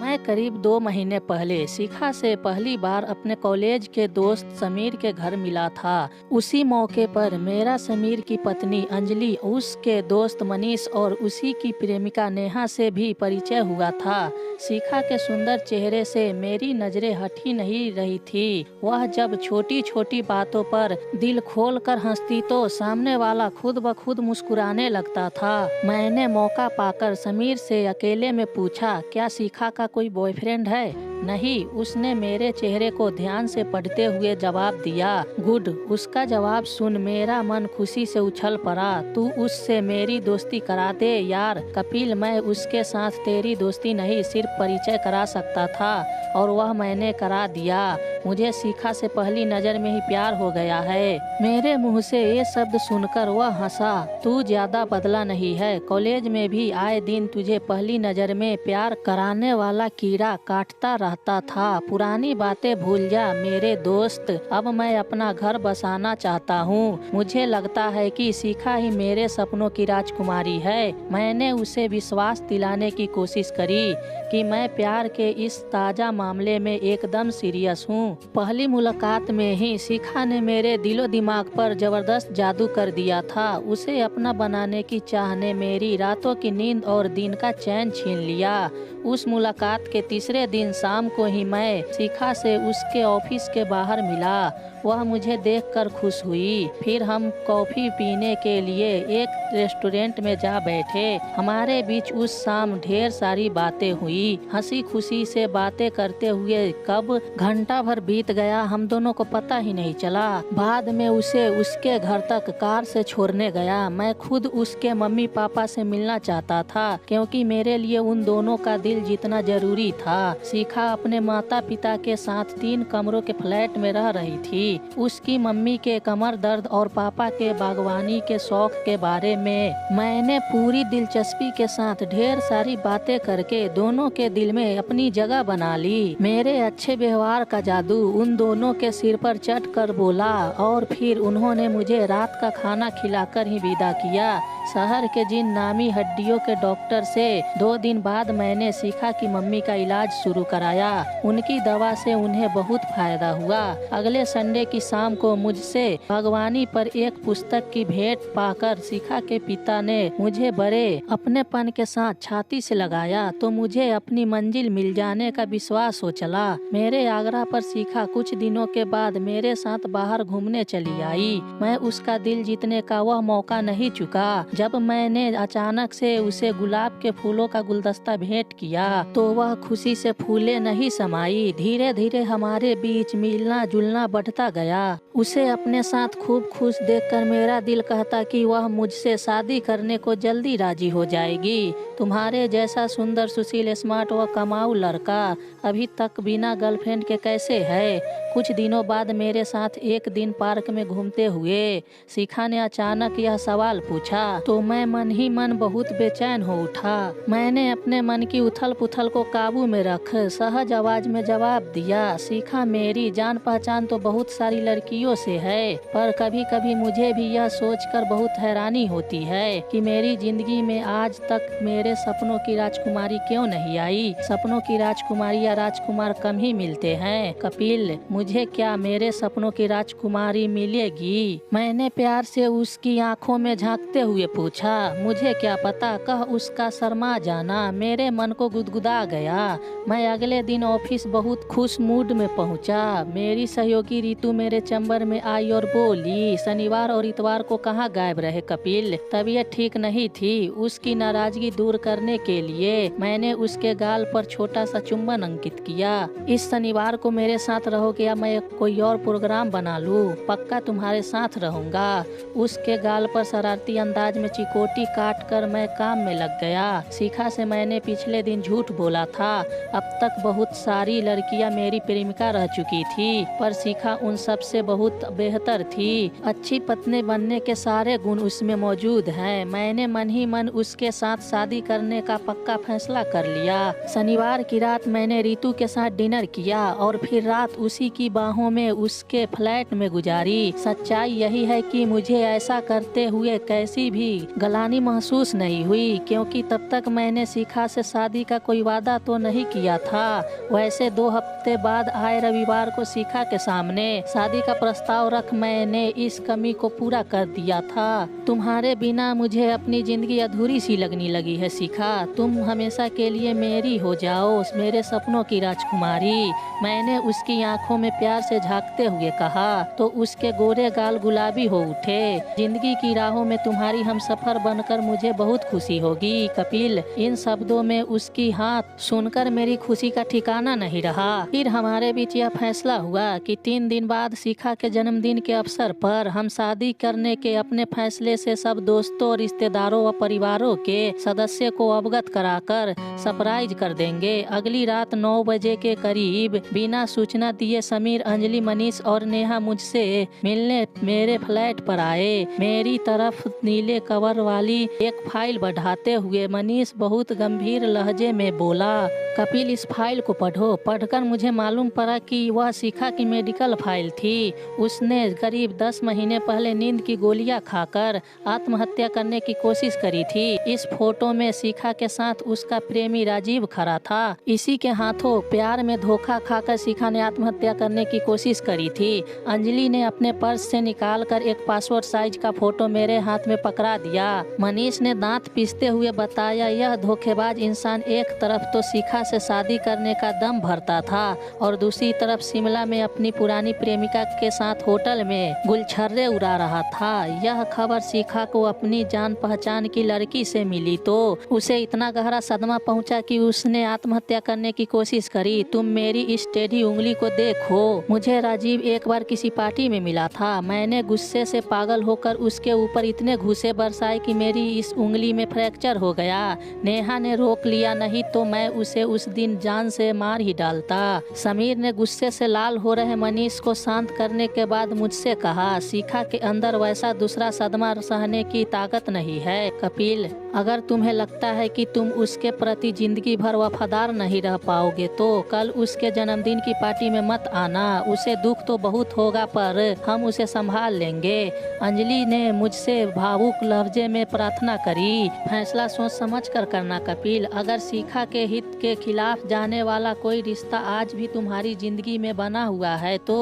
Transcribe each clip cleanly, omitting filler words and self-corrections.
मैं करीब 2 महीने पहले शिखा से पहली बार अपने कॉलेज के दोस्त समीर के घर मिला था। उसी मौके पर मेरा समीर की पत्नी अंजलि, उसके दोस्त मनीष और उसी की प्रेमिका नेहा से भी परिचय हुआ था। शिखा के सुंदर चेहरे से मेरी नजरें हट ही नहीं रही थी। वह जब छोटी छोटी बातों पर दिल खोल कर हंसती तो सामने वाला खुद ब खुद मुस्कुराने लगता था। मैंने मौका पाकर समीर से अकेले में पूछा, क्या शिखा का कोई बॉयफ्रेंड है? नहीं, उसने मेरे चेहरे को ध्यान से पढ़ते हुए जवाब दिया, गुड। उसका जवाब सुन मेरा मन खुशी से उछल पड़ा। तू उससे मेरी दोस्ती करा दे यार। कपिल, मैं उसके साथ तेरी दोस्ती नहीं, सिर्फ परिचय करा सकता था और वह मैंने करा दिया। मुझे शिखा से पहली नजर में ही प्यार हो गया है। मेरे मुंह से ये शब्द सुनकर वह हंसा। तू ज्यादा बदला नहीं है। कॉलेज में भी आए दिन तुझे पहली नजर में प्यार कराने वाला कीड़ा काटता रहता था। पुरानी बातें भूल जा मेरे दोस्त। अब मैं अपना घर बसाना चाहता हूँ। मुझे लगता है कि शिखा ही मेरे सपनों की राजकुमारी है। मैंने उसे विश्वास दिलाने की कोशिश करी कि मैं प्यार के इस ताजा मामले में एकदम सीरियस हूँ। पहली मुलाकात में ही शिखा ने मेरे दिलो दिमाग पर जबरदस्त जादू कर दिया था। उसे अपना बनाने की चाह ने मेरी रातों की नींद और दिन का चैन छीन लिया। उस मुलाकात के तीसरे दिन शाम को ही मैं शिखा से उसके ऑफिस के बाहर मिला। वह मुझे देखकर खुश हुई। फिर हम कॉफी पीने के लिए एक रेस्टोरेंट में जा बैठे। हमारे बीच उस शाम ढेर सारी बातें हुई। हंसी खुशी से बातें करते हुए कब घंटा भर बीत गया हम दोनों को पता ही नहीं चला। बाद में उसे उसके घर तक कार से छोड़ने गया। मैं खुद उसके मम्मी पापा से मिलना चाहता था क्योंकि मेरे लिए उन दोनों का दिल जीतना जरूरी था। शिखा अपने माता पिता के साथ 3 कमरों के फ्लैट में रह रही थी। उसकी मम्मी के कमर दर्द और पापा के बागवानी के शौक के बारे में मैंने पूरी दिलचस्पी के साथ ढेर सारी बातें करके दोनों के दिल में अपनी जगह बना ली। मेरे अच्छे व्यवहार का जादू उन दोनों के सिर पर चढ़ कर बोला और फिर उन्होंने मुझे रात का खाना खिलाकर ही विदा किया। शहर के जिन नामी हड्डियों के डॉक्टर से 2 दिन बाद मैंने शिखा की मम्मी का इलाज शुरू कराया। उनकी दवा से उन्हें बहुत फायदा हुआ। अगले संडे की शाम को मुझसे बागवानी पर एक पुस्तक की भेंट पाकर शिखा के पिता ने मुझे बड़े अपनेपन के साथ छाती से लगाया तो मुझे अपनी मंजिल मिल जाने का विश्वास हो चला। मेरे आग्रह पर शिखा कुछ दिनों के बाद मेरे साथ बाहर घूमने चली आई। मैं उसका दिल जीतने का वह मौका नहीं चुका। जब मैंने अचानक से उसे गुलाब के फूलों का गुलदस्ता भेंट किया तो वह खुशी से फूले नहीं समाई। धीरे धीरे हमारे बीच मिलना जुलना बढ़ता गया। उसे अपने साथ खूब खुश देखकर मेरा दिल कहता कि वह मुझसे शादी करने को जल्दी राजी हो जाएगी। तुम्हारे जैसा सुंदर सुशील स्मार्ट व कमाऊ लड़का अभी तक बिना गर्लफ्रेंड के कैसे है? कुछ दिनों बाद मेरे साथ एक दिन पार्क में घूमते हुए शिखा ने अचानक यह सवाल पूछा तो मैं मन ही मन बहुत बेचैन हो उठा। मैंने अपने मन की उथल पुथल को काबू में रख सहज आवाज में जवाब दिया, शिखा मेरी जान पहचान तो बहुत सारी लड़कियों से है, पर कभी कभी मुझे भी यह सोचकर बहुत हैरानी होती है कि मेरी जिंदगी में आज तक मेरे सपनों की राजकुमारी क्यों नहीं आई। सपनों की राजकुमारी या राजकुमार कम ही मिलते हैं कपिल। मुझे क्या मेरे सपनों की राजकुमारी मिलेगी? मैंने प्यार से उसकी आंखों में झांकते हुए पूछा। मुझे क्या पता, कह उसका शर्मा जाना मेरे मन को गुदगुदा गया। मैं अगले दिन ऑफिस बहुत खुश मूड में पहुंचा। मेरी सहयोगी रितु मेरे चैम्बर में आई और बोली, शनिवार और इतवार को कहाँ गायब रहे कपिल? तबीयत ठीक नहीं थी। उसकी नाराजगी दूर करने के लिए मैंने उसके गाल पर छोटा सा चुंबन अंकित किया। इस शनिवार को मेरे साथ रहोगे या मैं कोई और प्रोग्राम बना लूं? पक्का तुम्हारे साथ रहूंगा। उसके गाल पर शरारती अंदाज में चिकोटी काट कर मैं काम में लग गया। शिखा से मैंने पिछले दिन झूठ बोला था। अब तक बहुत सारी लड़कियां मेरी प्रेमिका रह चुकी थी, पर शिखा उन सबसे बहुत बेहतर थी। अच्छी पत्नी बनने के सारे गुण उसमें मौजूद हैं। मैंने मन ही मन उसके साथ शादी करने का पक्का फैसला कर लिया। शनिवार की रात मैंने रितु के साथ डिनर किया और फिर रात उसी की बाहों में उसके फ्लैट में गुजारी। सच्चाई यही है कि मुझे ऐसा करते हुए कैसी भी गलानी महसूस नहीं हुई, क्योंकि तब तक मैंने शिखा से शादी का कोई वादा तो नहीं किया था। वैसे 2 हफ्ते बाद आए रविवार को शिखा के सामने शादी का प्रस्ताव रख मैंने इस कमी को पूरा कर दिया था। तुम्हारे बिना मुझे अपनी जिंदगी अधूरी सी लगने लगी है शिखा। तुम हमेशा के लिए मेरी हो जाओ, मेरे सपनों की राजकुमारी। मैंने उसकी आंखों में प्यार से झांकते हुए कहा तो उसके गोरे गाल गुलाबी हो उठे। जिंदगी की राहों में तुम्हारी हमसफर बनकर मुझे बहुत खुशी होगी कपिल। इन शब्दों में उसकी हाथ सुनकर मेरी खुशी का ठिकाना नहीं रहा। फिर हमारे बीच यह फैसला हुआ कि 3 दिन बाद शिखा के जन्मदिन के अवसर पर हम शादी करने के अपने फैसले से सब दोस्तों, रिश्तेदारों व परिवारों के सदस्य को अवगत कराकर सरप्राइज कर देंगे। अगली रात 9 बजे के करीब बिना सूचना दिए समीर, अंजलि, मनीष और नेहा मुझसे मिलने मेरे फ्लैट पर आए। मेरी तरफ नीले कवर वाली एक फाइल बढ़ाते हुए मनीष बहुत गंभीर लहजे में बोला, कपिल इस फाइल को पढ़ो। पढ़कर मुझे मालूम पड़ा कि वह शिखा की मेडिकल फाइल थी। उसने करीब 10 महीने पहले नींद की गोलियां खाकर आत्महत्या करने की कोशिश करी थी। इस फोटो में शिखा के साथ उसका प्रेमी राजीव खड़ा था। इसी के हाथों प्यार में धोखा खाकर शिखा ने आत्महत्या करने की कोशिश करी थी। अंजलि ने अपने पर्स से निकालकर एक पासपोर्ट साइज का फोटो मेरे हाथ में पकड़ा दिया। मनीष ने दांत पीसते हुए बताया, यह धोखेबाज इंसान एक तरफ तो शिखा से शादी करने का दम भरता था और दूसरी तरफ शिमला में अपनी पुरानी प्रेमिका के साथ होटल में गुलछर्रे उड़ा रहा था। यह खबर शिखा को अपनी जान पहचान की लड़की से मिली तो उसे इतना गहरा सदमा पहुंचा कि उसने आत्महत्या करने की कोशिश करी। तुम मेरी इस टेढ़ी उंगली को देखो। मुझे राजीव एक बार किसी पार्टी में मिला था। मैंने गुस्से से पागल होकर उसके ऊपर इतने घूंसे बरसाए कि मेरी इस उंगली में फ्रैक्चर हो गया। नेहा ने रोक लिया, नहीं तो मैं उसे उस दिन जान से मार ही डालता। समीर ने गुस्से से लाल हो रहे मनीष को शांत करने के बाद मुझसे कहा, शिखा के अंदर वैसा दूसरा सदमा सहने की ताकत नहीं है कपिल। अगर तुम्हें लगता है कि तुम उसके प्रति जिंदगी भर वफादार नहीं रह पाओगे तो कल उसके जन्मदिन की पार्टी में मत आना। उसे दुख तो बहुत होगा पर हम उसे संभाल लेंगे। अंजलि ने मुझसे भावुक लहजे में प्रार्थना करी, फैसला सोच समझ कर करना कपिल। अगर शिखा के हित के खिलाफ जाने वाला कोई रिश्ता आज भी तुम्हारी जिंदगी में बना हुआ है तो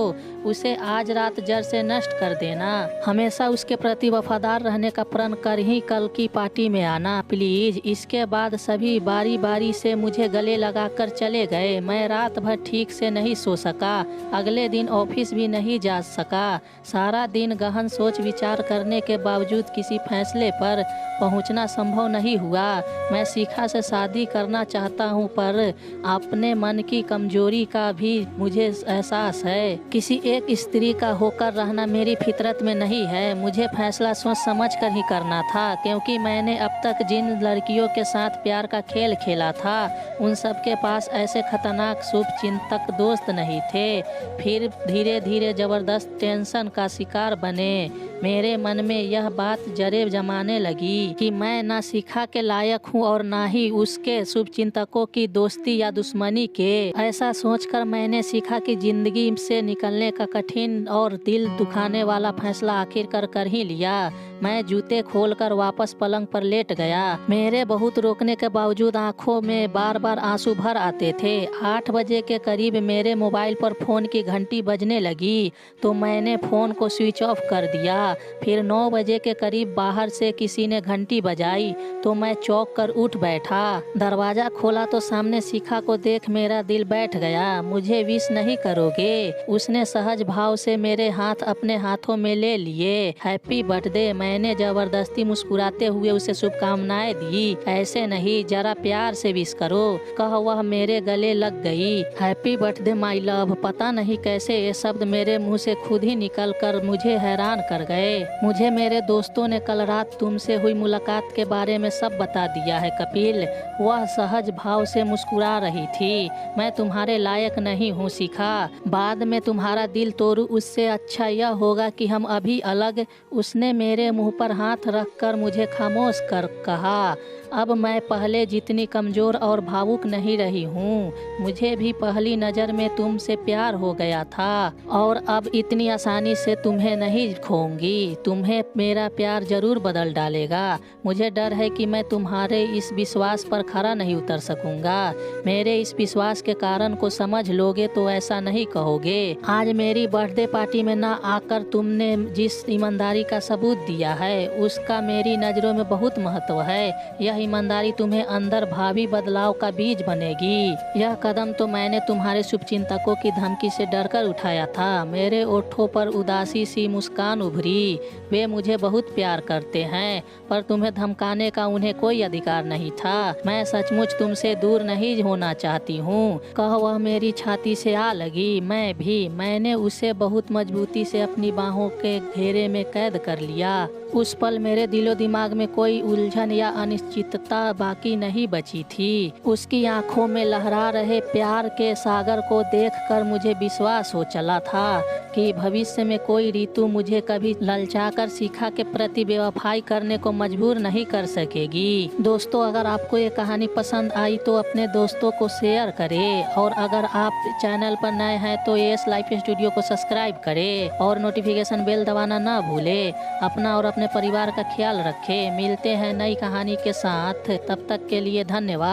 उसे आज रात जड़ से नष्ट कर देना। हमेशा उसके प्रति वफादार रहने का प्रण कर ही कल की पार्टी में आना प्लीज। इसके बाद सभी बारी बारी से मुझे गले लगाकर चले गए। मैं रात भर ठीक से नहीं सो सका, अगले दिन ऑफिस भी नहीं जा सका। सारा दिन गहन सोच विचार करने के बावजूद किसी फैसले पर पहुंचना संभव नहीं हुआ। मैं शिखा से शादी करना चाहता हूं पर अपने मन की कमजोरी का भी मुझे एहसास है। किसी एक स्त्री का होकर रहना मेरी फितरत में नहीं है। मुझे फैसला सोच समझ कर ही करना था, क्योंकि मैंने अब तक जिन लड़कियों के साथ प्यार का खेल खेला था उन सब के पास ऐसे खतरनाक शुभ चिंतक दोस्त नहीं थे। फिर धीरे धीरे जबरदस्त टेंशन का शिकार बने। मेरे मन में यह बात जरे जमाने लगी कि मैं ना शिखा के लायक हूँ और ना ही उसके शुभ चिंतकों की दोस्ती या दुश्मनी के। ऐसा सोचकर मैंने शिखा की जिंदगी से निकलने का कठिन और दिल दुखाने वाला फैसला आखिर कर ही लिया। मैं जूते खोलकर वापस पलंग पर लेट गया। मेरे बहुत रोकने के बावजूद आंखों में बार बार आंसू भर आते थे। 8 बजे के करीब मेरे मोबाइल पर फोन की घंटी बजने लगी तो मैंने फोन को स्विच ऑफ कर दिया। फिर 9 बजे के करीब बाहर से किसी ने घंटी बजाई तो मैं चौंक कर उठ बैठा। दरवाजा खोला तो सामने शिखा को देख मेरा दिल बैठ गया। मुझे विश नहीं करोगे? उसने सहज भाव से मेरे हाथ अपने हाथों में ले लिए। हैप्पी बर्थडे मैंने जबरदस्ती मुस्कुराते हुए उसे शुभकामनाएं दी। ऐसे नहीं, जरा प्यार से विश करो, कह वह मेरे गले लग गई। Happy birthday my love. पता नहीं कैसे ये शब्द मेरे मुंह से खुद ही निकल कर मुझे हैरान कर गए। मुझे मेरे दोस्तों ने कल रात तुमसे हुई मुलाकात के बारे में सब बता दिया है कपिल। वह सहज भाव से मुस्कुरा रही थी। मैं तुम्हारे लायक नहीं हूँ शिखा। बाद में तुम्हारा दिल तोड़ूं उससे अच्छा यह होगा कि हम अभी अलग। उसने मेरे मुंह पर हाथ रखकर मुझे खामोश कर कहा, अब मैं पहले जितनी कमज़ोर और भावुक नहीं रही हूँ। मुझे भी पहली नज़र में तुमसे प्यार हो गया था और अब इतनी आसानी से तुम्हें नहीं खोऊंगी। तुम्हें मेरा प्यार जरूर बदल डालेगा। मुझे डर है कि मैं तुम्हारे इस विश्वास पर खरा नहीं उतर सकूंगा। मेरे इस विश्वास के कारण को समझ लोगे तो ऐसा नहीं कहोगे। आज मेरी बर्थडे पार्टी में ना आकर तुमने जिस ईमानदारी का सबूत दिया है उसका मेरी नज़रों में बहुत महत्व है। यह ईमानदारी तुम्हें अंदर भावी बदलाव का बीज बनेगी। यह कदम तो मैंने तुम्हारे शुभचिंतकों की धमकी से डरकर उठाया था। मेरे ओठों पर उदासी सी मुस्कान उभरी। वे मुझे बहुत प्यार करते हैं पर तुम्हें धमकाने का उन्हें कोई अधिकार नहीं था। मैं सचमुच तुमसे दूर नहीं होना चाहती हूँ, कह वह मेरी छाती से आ लगी। मैं भी। मैंने उसे बहुत मजबूती से अपनी बाहों के घेरे में कैद कर लिया। उस पल मेरे दिलो दिमाग में कोई उलझन या अनिश्चितता बाकी नहीं बची थी। उसकी आंखों में लहरा रहे प्यार के सागर को देखकर मुझे विश्वास हो चला था कि भविष्य में कोई ऋतु मुझे कभी ललचाकर शिखा के प्रति बेवफाई करने को मजबूर नहीं कर सकेगी। दोस्तों, अगर आपको ये कहानी पसंद आई तो अपने दोस्तों को शेयर करें और अगर आप चैनल पर नए हैं तो एस लाइफ स्टूडियो को सब्सक्राइब करें और नोटिफिकेशन बेल दबाना ना भूलें। अपना और अपने परिवार का ख्याल रखें। मिलते हैं नई कहानी के साथ, तब तक के लिए धन्यवाद।